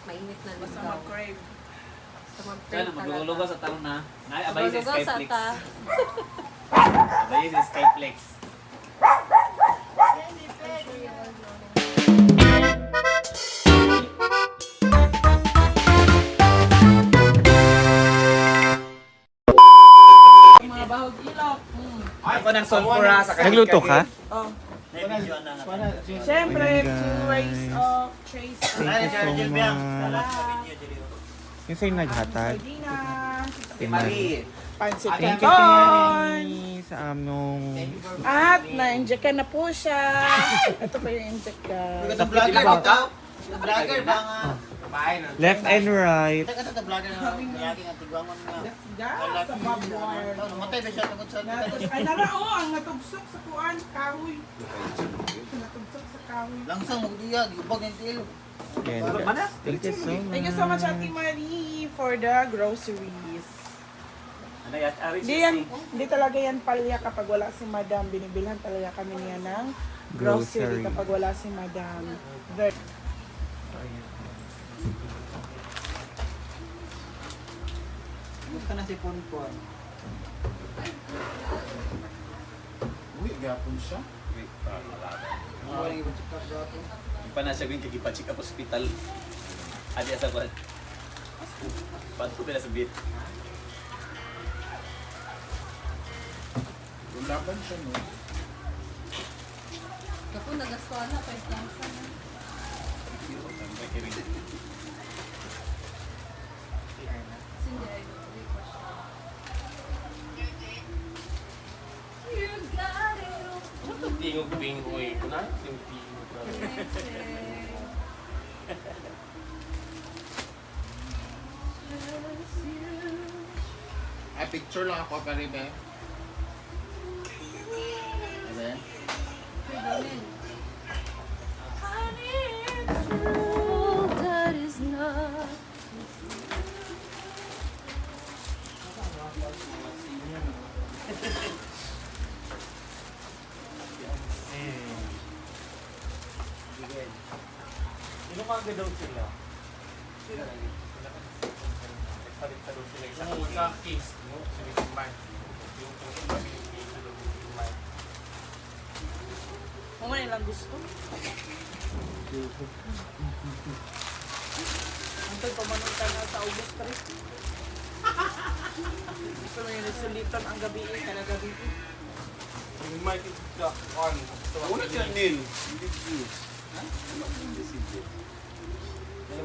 Mainit na Basta ligaw. mag-crave. Basta Kaya mag-pray na, maglulugaw sa taon na. Abay sa Maglulugaw sa Skyflex. ta. Abay sa Skyflex. Mga bahog ilok. Ako ng sulfura sa kahit Nagluto ka? Oh. Nai-video na nga. Siyempre, Ayan, two ways guys. of trace. Thank you so much. Yung sa'yo naghatag. Sardinas. Ate Marie. Pansit Thank you, canton. Tiani, sa among... At na-inject na po siya. Ito pa yung inject ka. Sa vlogger ka? Vlogger ba nga? Left and right. Ito ka vlogger nga. Kaya nga tigwangon nga. Yes, sa bobwire. Namatay ba siya tungkol sa Ay, narao ang natubsok sa kuan, kahoy. Natubsok sa kahoy. langsang magdiyag, ubag ng tilo. Yan. Thank you so much. Thank you so much, Ate Marie, for the groceries. Ano yan? Hindi talaga yan palya kapag wala si Madam. Binibilhan talaga kami niya ng grocery Grocery. kapag wala si Madam. Very Gusto na si Ponpon. Uy, gapon siya. Wala yung check up dato. Ipa na siya yung kagipa-check up hospital. Adi asa ko. Paano ko bila sa bit? Laban siya, no? Kapo, nagastuan na 5,000 na. Hindi, ay You got it all. Tingog pingoy ko na. Tingog ko na. Ay, picture lang ako, Karibe. Ano yan? That is not. Sino ka daw sila? Nagpalit daw sila. Isa ko sa case mo. Sinisimay. Yung pabiling case na daw sinisimay. Kung ano lang gusto. Antay pamanuntan na sa August 3. Gusto mo yung resolution ang gabi kada gabi. Yung mic is the on. Una siya nil. Hindi views. Ano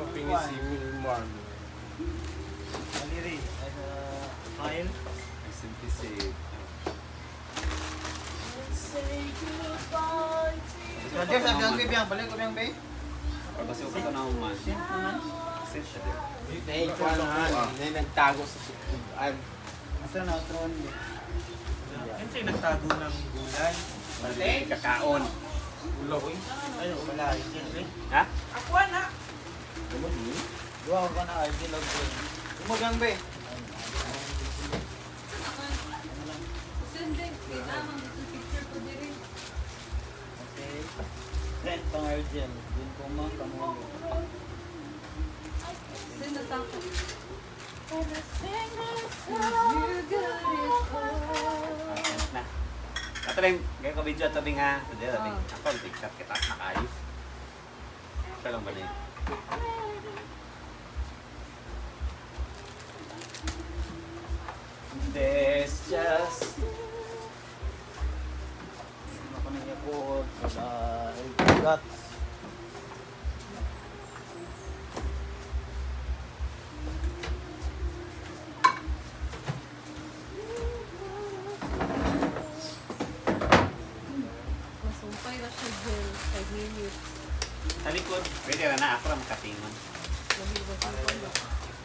mapingi si Milmar? Maliri. File. I simply say. Vlogger sa vlog biyang. Balik ko biyang bay. Pagkasi ko ka na man. Sit siya din. Dahil ko na nagtago sa sukuan. Asa na tron. Yan sa'yo nagtago ng gulay. Mali kakaon. Ulo ko yun. Ay, wala. Siyempre. Ha? Ako na. Duwa ko na ay vlog ko. Umagang bay. Sindi, kailangan dito picture ko din. Okay. Trend pang Argel. Dun ko man kamulo. Sindi, natako. You got it all. Na. Ato lang, gaya ko video tabi nga. Hindi, tabi. Ako, tikap kita na kayo. Siya lang ba din? There's just Ako na niya po sa guts. Masumpay na siya dyan. 5 minutes. sa likod. Pwede na na ako lang katingon.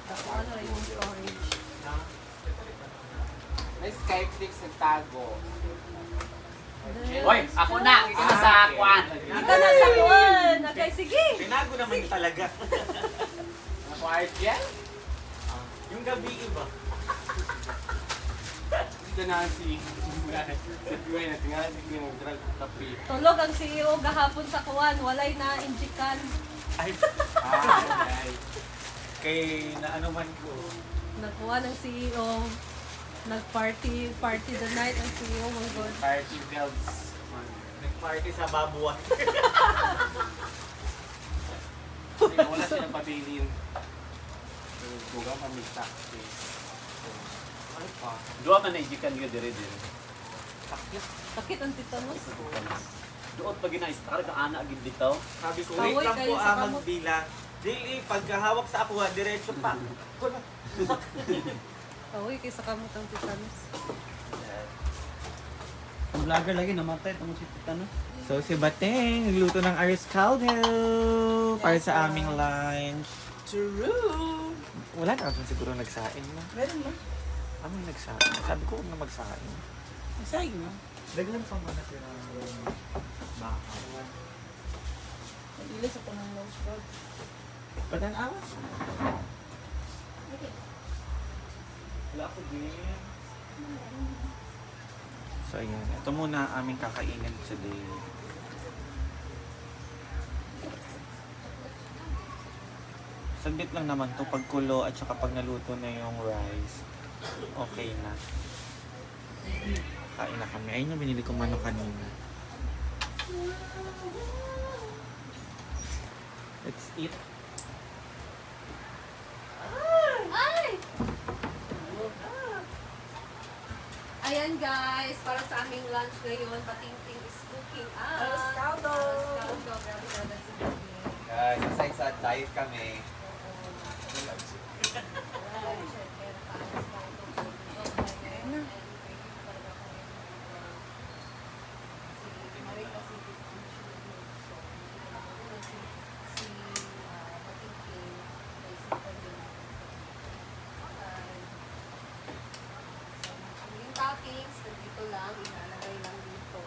Ako ano yung storage. May Skyflix nagtago. Hoy, ako na! Ikaw na sa kwan! Ikaw na sa kuwan! Okay, sige! Tinago naman yun talaga. Ako Argel? Yung gabi iba. Dito na si Piway na tingnan si Piway mag-drag tapi. Tulog ang CEO gahapon sa kuwan. Walay na injikan. Ah, ay. Kay na ano man ko. Nakuha ng CEO. Nag-party the night ang CEO. Oh my God. Party bells. Nag-party sa babuan. Kasi wala silang pabilin. Buga pamisa. Ano pa? Dua man na ijikan nga dire-dire. Sakit ang titanos. Doon pag ina-star ka ana agad dito. Sabi ko, Kaway wait lang kayo po sa kamot. magbilang. Dili, pagkahawak sa ako, diretso pa. Uy, kaysa kamot ang titanos. Ang vlogger lagi namatay, tungkol si Titano. So si Bateng, nagluto ng Aris Caldo para sa aming lunch. True! Wala na kasi siguro nagsaing na. Meron mo. Ano yung nagsaing? Sabi ko huwag na magsaing. Masayang mo. Daglan pa man natin ang baka. Nag-ilis ako ng nose rod. Patan awas. Wala ko din. So ayan, ito muna ang aming kakainin today. Saglit lang naman to pagkulo at saka pag naluto na yung rice. Okay na. Kain na kami. Ayun yung binili kong manok kanina. Let's eat. Ayan guys, para sa aming lunch ngayon, Patingting is cooking Aros caldo. Aros caldo. Grabe talaga si Baby. Guys, aside sa diet kami. Yung toppings, dito lang, inalagay lang dito.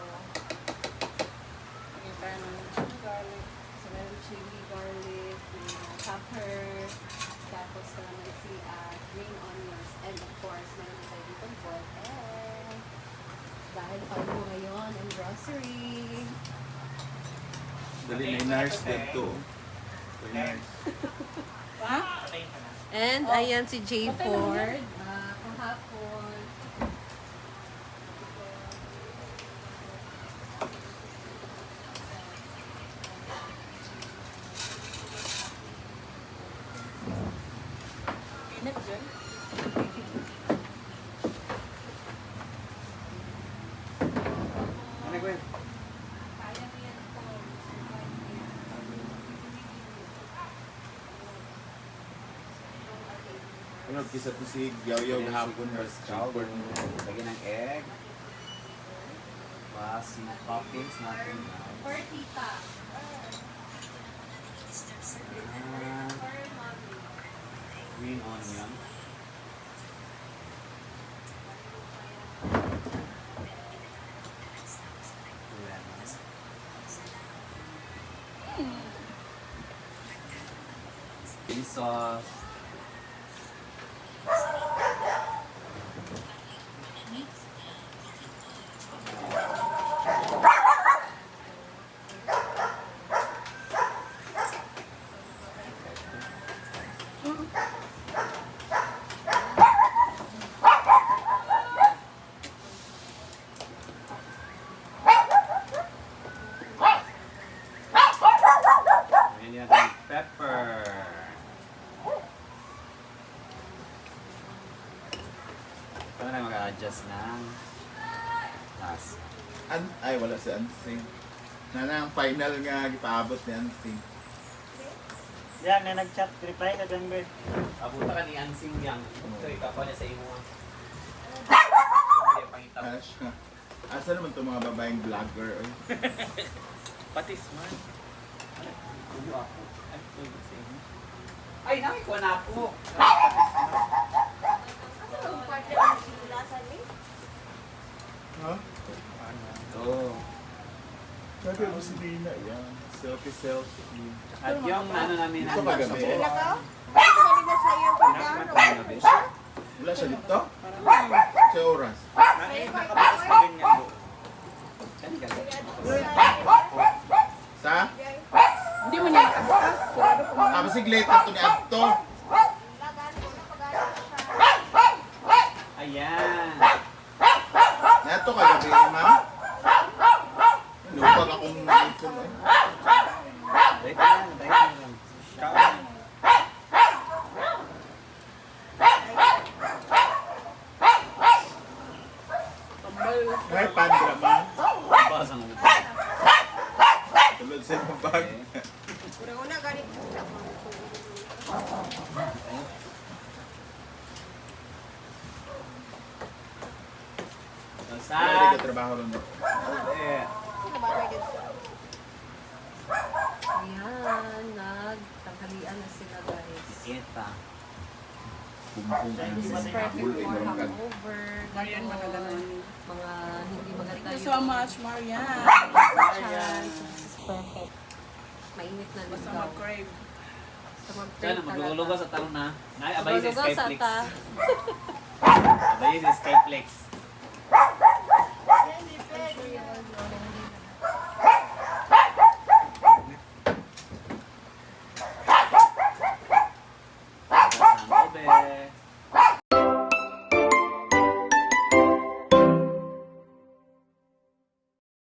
Lagyan tayo ng garlic. So, meron chili, garlic, pepper, tapos calamansi at green onions. And of course, meron tayo dito boiled egg. Dahil paano ngayon ang grocery. Dali na yung nurse dito. And ayan si J. Ford. Kahapon. Init dyan. Ano Gwen? Kaya mo yan po. Ano, kisa to si Yaw-Yaw hapon or Scaldo. Lagyan ng egg. Plus, yung toppings natin. Or tita. Ah, green onion. Lemon. Chili sauce. Ayan yung ating pepper. Ito na mag-a-adjust ng lasa. Ay, wala si Ansing. Na ang final nga, ipaabot ni Ansing. Yan, na nag-chat, reply ka dyan, Bert. Abuta ka ni Ansing yang. Ito, ikaw niya sa imo. Ano siya? Asa naman itong mga babaeng vlogger? Oy? Patis man. Ano ako? Ay, pwede sa inyo. Ay, nakikuha na ako. Ha? Ito. Sabi mo si Dina, yan. Selfie. At yung ano namin Ito ba gabi? Wala siya dito? Sa oras. Nakabakas na ganyan. Kani ka. Sa? Hindi mo niya matabukas. Siguro kung Tapos siglit na ito ni Abto. Ayan. Neto kagabi, ma'am. Lupag akong ipon eh. Wait lang, wait lang. Kaon. tambal. Ay, pandra ba? Bawas ang ulo. Tulad sa ibang bag. Una ganit. Wala Basta. ka trabaho rin. Eh, Sino ba kayo dito? Ayan, nagtanghalian na sila guys. kita. Bumbong ang This is perfect bull ay for marang kag. hangover. Marian, ganon, magaganon. Mga hindi maganda Thank you so much, Marian. Marian. So this is perfect. Mainit na Basta ligaw. mag-crave. Basta mag-crave Kaya na, maglulugaw sa taron na. Nay, abay sa Maglulugaw sa Skyflex. ta. Abay sa Skyflex.